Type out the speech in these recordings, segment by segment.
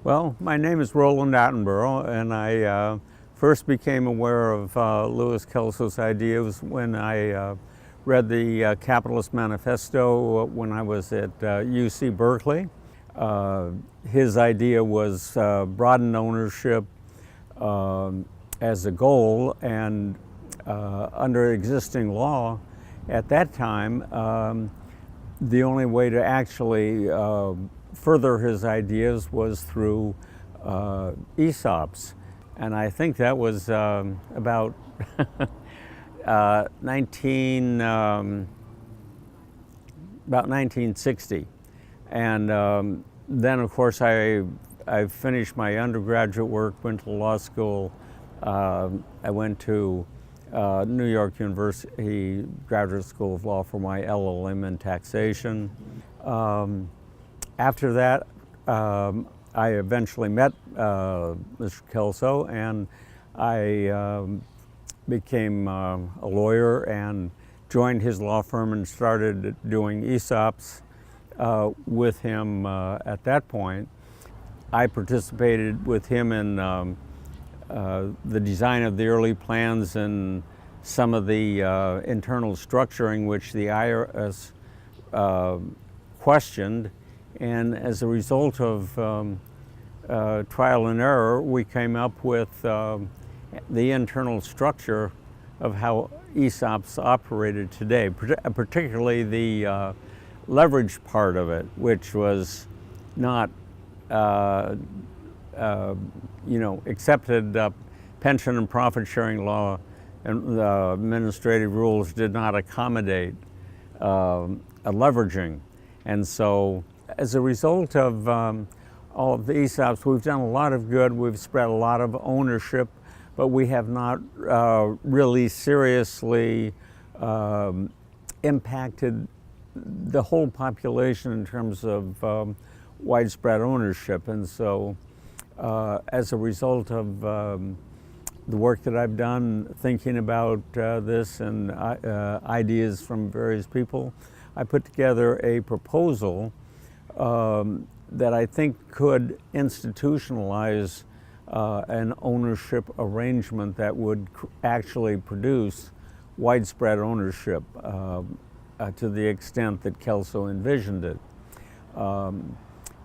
Well, my name is Roland Attenborough, and I first became aware of Louis Kelso's ideas when I read the Capitalist Manifesto when I was at UC Berkeley. His idea was broaden ownership as a goal, and under existing law at that time, the only way to actually further his ideas was through ESOPs. And I think that was about 1960. And then, of course, I finished my undergraduate work, went to law school. I went to New York University Graduate School of Law for my LLM in taxation. After that, I eventually met Mr. Kelso, and I became a lawyer and joined his law firm and started doing ESOPs with him at that point. I participated with him in the design of the early plans and some of the internal structuring which the IRS questioned. And as a result of trial and error, we came up with the internal structure of how ESOPs operated today, particularly the leverage part of it, which was not accepted. Pension and profit sharing law and the administrative rules did not accommodate a leveraging. And so as a result of all of the ESOPs, we've done a lot of good, we've spread a lot of ownership, but we have not really seriously impacted the whole population in terms of widespread ownership. And so as a result of the work that I've done thinking about this and ideas from various people, I put together a proposal that I think could institutionalize an ownership arrangement that would actually produce widespread ownership to the extent that Kelso envisioned it.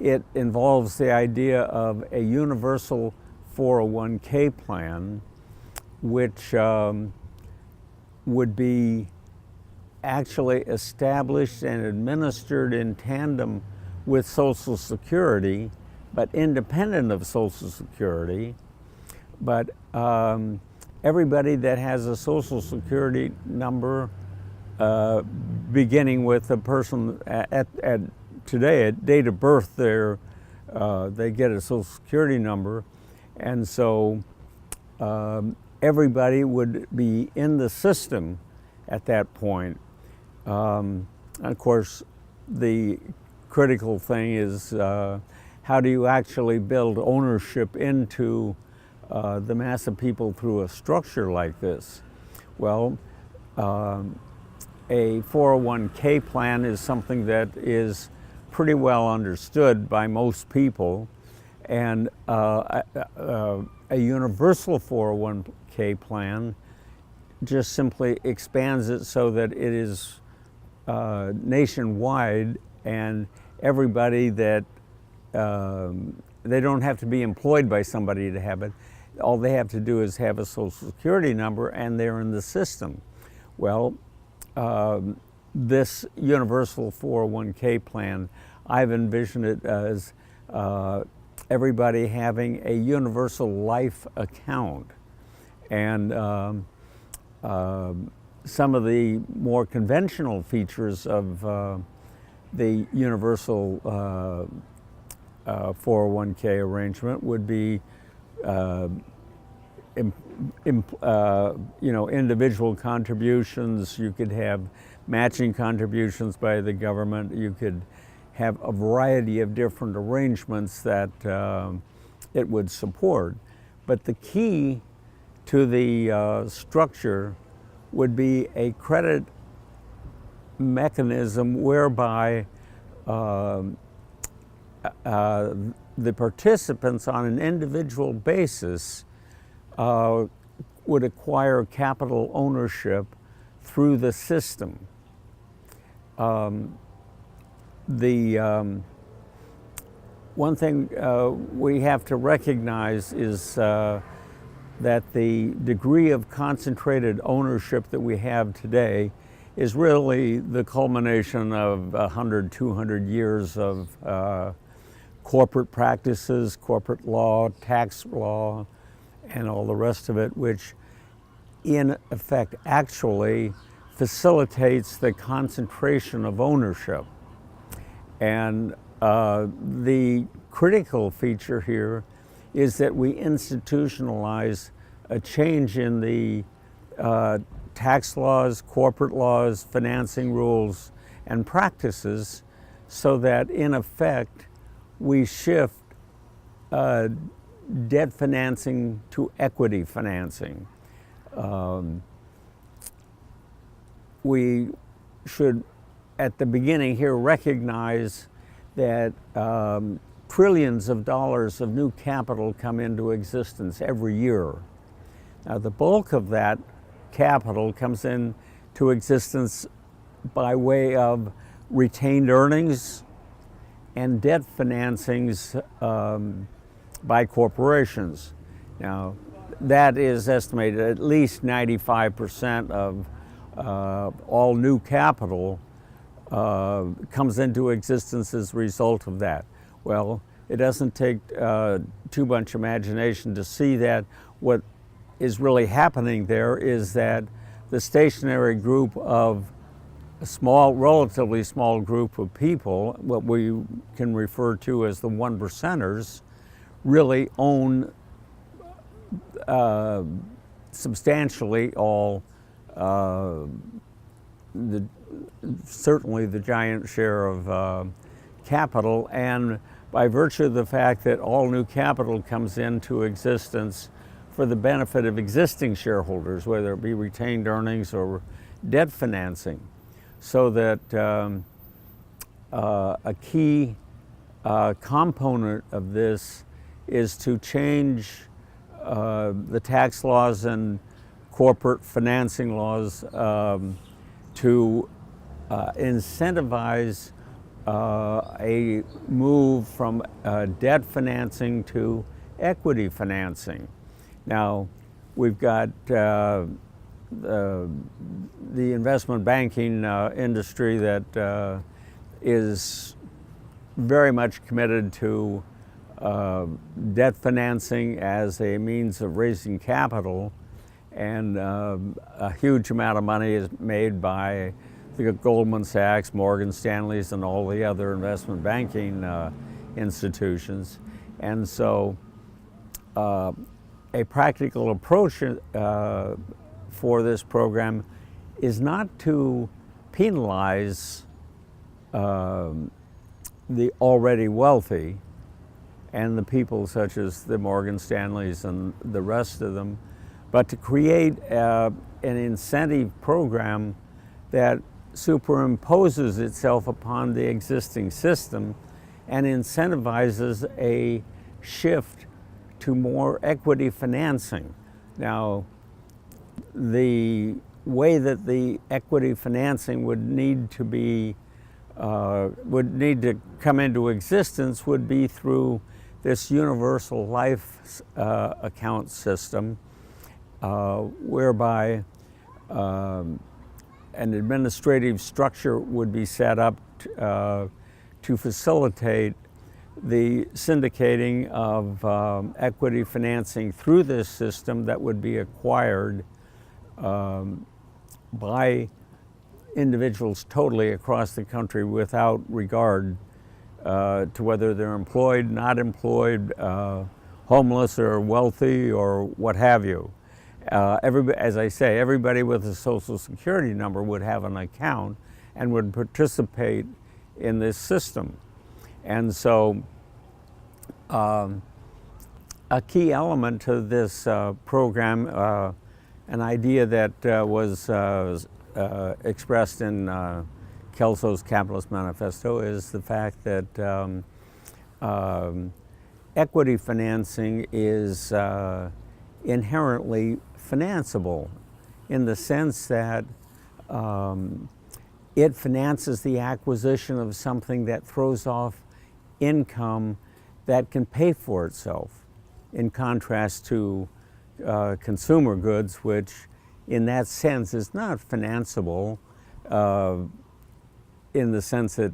It involves the idea of a universal 401k plan, which would be actually established and administered in tandem with Social Security, but independent of Social Security. But everybody that has a Social Security number, beginning with a person today at date of birth, they get a Social Security number, and so everybody would be in the system at that point. Of course, the critical thing is how do you actually build ownership into the mass of people through a structure like this? Well, a 401k plan is something that is pretty well understood by most people, and a universal 401k plan just simply expands it so that it is nationwide, and everybody that they don't have to be employed by somebody to have it. All they have to do is have a Social Security number and they're in the system. Well, this universal 401k plan, I've envisioned it as everybody having a universal life account. And some of the more conventional features of the universal 401k arrangement would be individual contributions. You could have matching contributions by the government. You could have a variety of different arrangements that it would support. But the key to the structure would be a credit mechanism whereby the participants on an individual basis would acquire capital ownership through the system. One thing we have to recognize is that the degree of concentrated ownership that we have today is really the culmination of 100, 200 years of corporate practices, corporate law, tax law, and all the rest of it, which in effect actually facilitates the concentration of ownership. And the critical feature here is that we institutionalize a change in the tax laws, corporate laws, financing rules, and practices so that in effect we shift debt financing to equity financing. We should at the beginning here recognize that trillions of dollars of new capital come into existence every year. Now the bulk of that capital comes into existence by way of retained earnings and debt financings by corporations. Now that is estimated at least 95% of all new capital comes into existence as a result of that. Well, it doesn't take too much imagination to see that what is really happening there is that the stationary group of a small, relatively small group of people, what we can refer to as the 1%ers, really own substantially all certainly the giant share of capital, and by virtue of the fact that all new capital comes into existence for the benefit of existing shareholders, whether it be retained earnings or debt financing, so that a key component of this is to change the tax laws and corporate financing laws to incentivize a move from debt financing to equity financing. Now, we've got the investment banking industry that is very much committed to debt financing as a means of raising capital, and a huge amount of money is made by the Goldman Sachs, Morgan Stanleys, and all the other investment banking institutions. And so a practical approach for this program is not to penalize the already wealthy and the people such as the Morgan Stanleys and the rest of them, but to create an incentive program that superimposes itself upon the existing system and incentivizes a shift to more equity financing. Now, the way that the equity financing would need to come into existence would be through this universal life account system, whereby an administrative structure would be set up to facilitate the syndicating of equity financing through this system that would be acquired by individuals totally across the country without regard to whether they're employed, not employed, homeless or wealthy or what have you. As I say, everybody with a Social Security number would have an account and would participate in this system. And so a key element to this program, an idea that was expressed in Kelso's Capitalist Manifesto, is the fact that equity financing is inherently financeable in the sense that it finances the acquisition of something that throws off income that can pay for itself, in contrast to consumer goods, which in that sense is not financeable in the sense that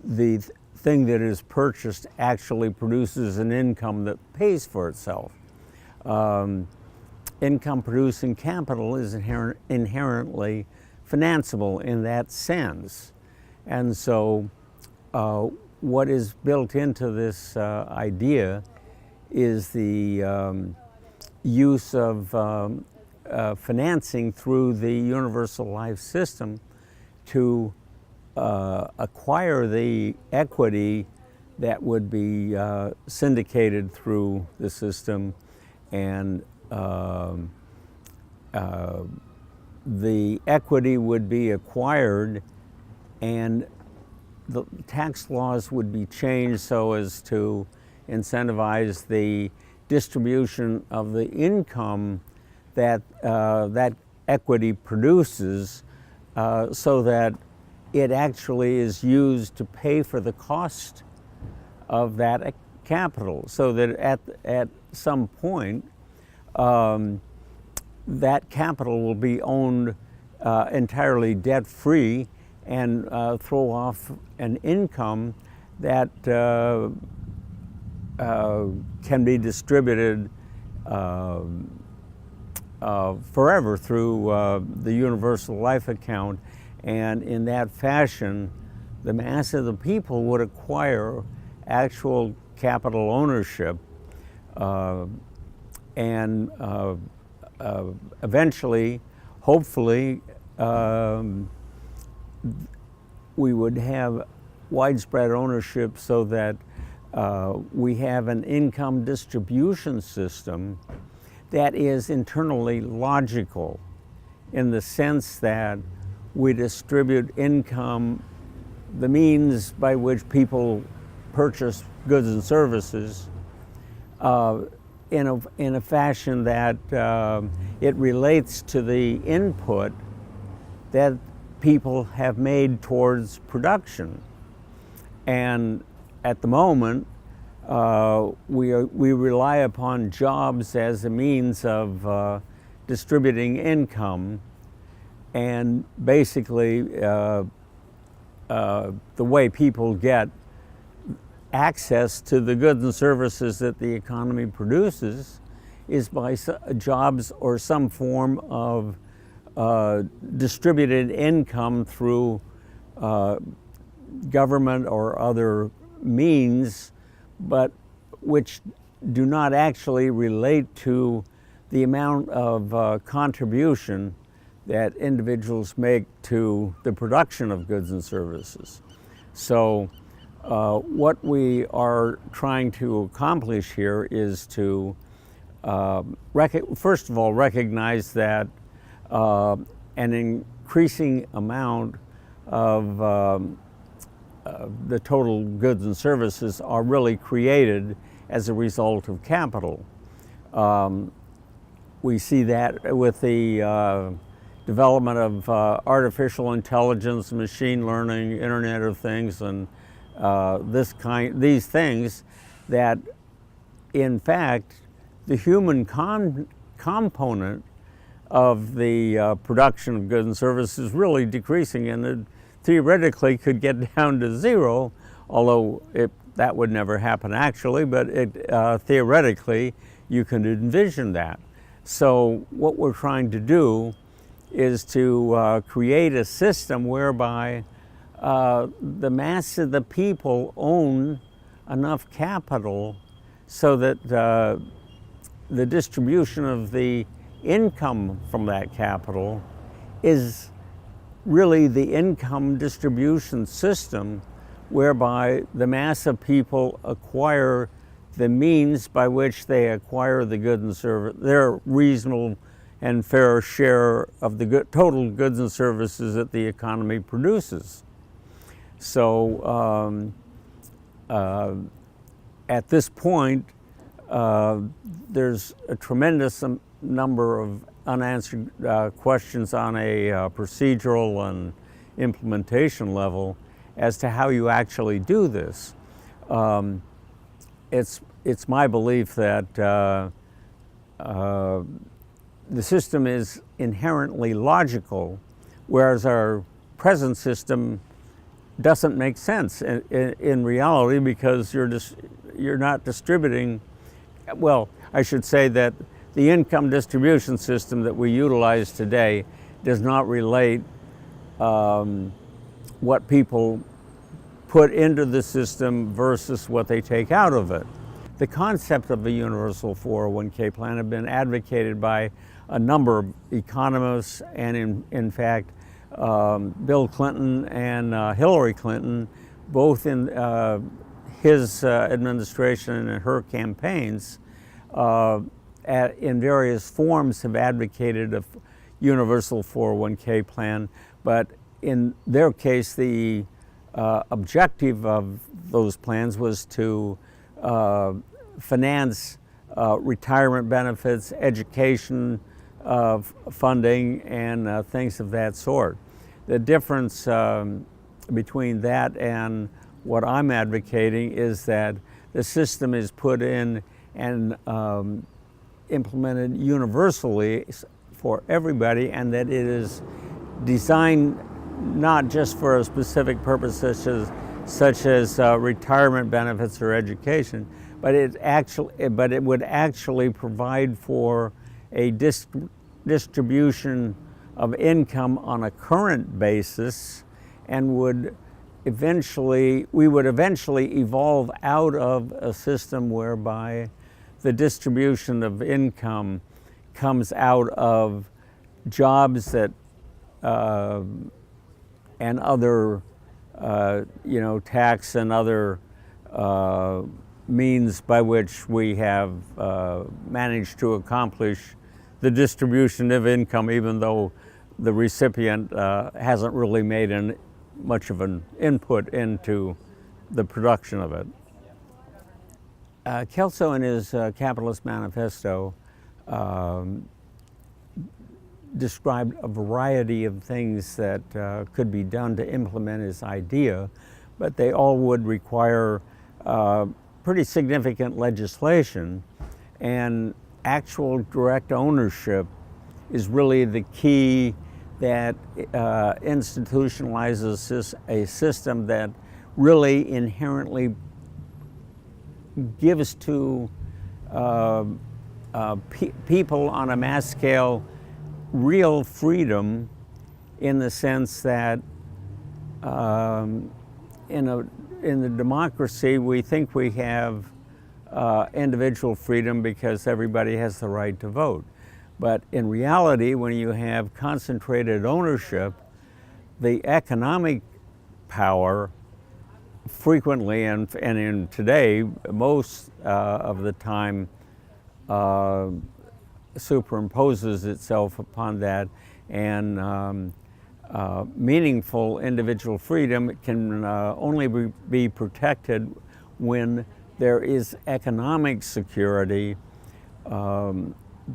the thing that is purchased actually produces an income that pays for itself. Income producing capital is inherently financeable in that sense. And so what is built into this idea is the use of financing through the universal life system to acquire the equity that would be syndicated through the system, and the equity would be acquired, and the tax laws would be changed so as to incentivize the distribution of the income that that equity produces, so that it actually is used to pay for the cost of that capital, so that at some point that capital will be owned entirely debt-free and throw off an income that can be distributed forever through the universal life account. And in that fashion, the mass of the people would acquire actual capital ownership, and eventually, hopefully, we would have widespread ownership so that we have an income distribution system that is internally logical, in the sense that we distribute income, the means by which people purchase goods and services, in a fashion that it relates to the input that people have made towards production. And at the moment, we rely upon jobs as a means of distributing income, and basically the way people get access to the goods and services that the economy produces is by jobs or some form of distributed income through government or other means, but which do not actually relate to the amount of contribution that individuals make to the production of goods and services. So what we are trying to accomplish here is to first of all recognize that an increasing amount of the total goods and services are really created as a result of capital. We see that with the development of artificial intelligence, machine learning, Internet of Things, and these things, that in fact the human component of the production of goods and services is really decreasing, and it theoretically could get down to zero, although that would never happen actually, but theoretically you can envision that. So what we're trying to do is to create a system whereby the mass of the people own enough capital so that the distribution of the income from that capital is really the income distribution system, whereby the mass of people acquire the means by which they acquire the goods and services, their reasonable and fair share of the total goods and services that the economy produces. So At this point, there's a tremendous number of unanswered questions on a procedural and implementation level as to how you actually do this. It's my belief that the system is inherently logical, whereas our present system doesn't make sense in reality, because you're not distributing. Well, I should say that the income distribution system that we utilize today does not relate what people put into the system versus what they take out of it. The concept of a universal 401k plan have been advocated by a number of economists, and in fact, Bill Clinton and Hillary Clinton, both in his administration and her campaigns, in various forms have advocated a universal 401k plan, but in their case, the objective of those plans was to finance retirement benefits, education funding, and things of that sort. The difference between that and what I'm advocating is that the system is put in and implemented universally for everybody, and that it is designed not just for a specific purpose such as retirement benefits or education, but it would actually provide for a distribution of income on a current basis, and we would eventually evolve out of a system whereby the distribution of income comes out of jobs that and other tax and other means by which we have managed to accomplish the distribution of income, even though the recipient hasn't really made much of an input into the production of it. Kelso, in his Capitalist Manifesto, described a variety of things that could be done to implement his idea, but they all would require pretty significant legislation, and actual direct ownership is really the key that institutionalizes a system that really inherently gives to people on a mass scale real freedom, in the sense that in the democracy we think we have individual freedom because everybody has the right to vote. But in reality, when you have concentrated ownership, the economic power frequently, and in today, most of the time, superimposes itself upon that, and meaningful individual freedom can only be protected when there is economic security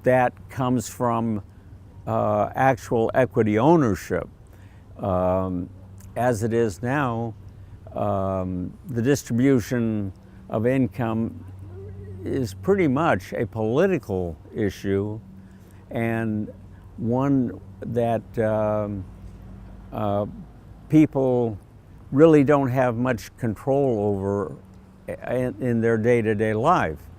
that comes from actual equity ownership. As it is now, the distribution of income is pretty much a political issue, and one that people really don't have much control over in their day-to-day life.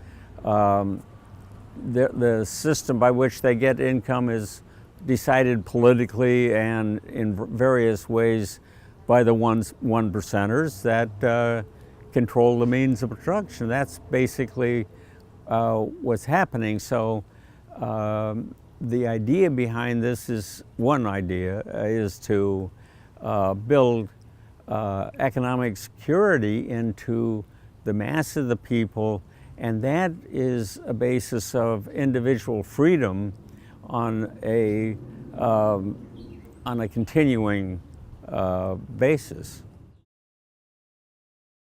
The system by which they get income is decided politically and in various ways by the one percenters that control the means of production. That's basically what's happening. So the idea behind this is, one idea is to build economic security into the mass of the people, and that is a basis of individual freedom on a continuing basis.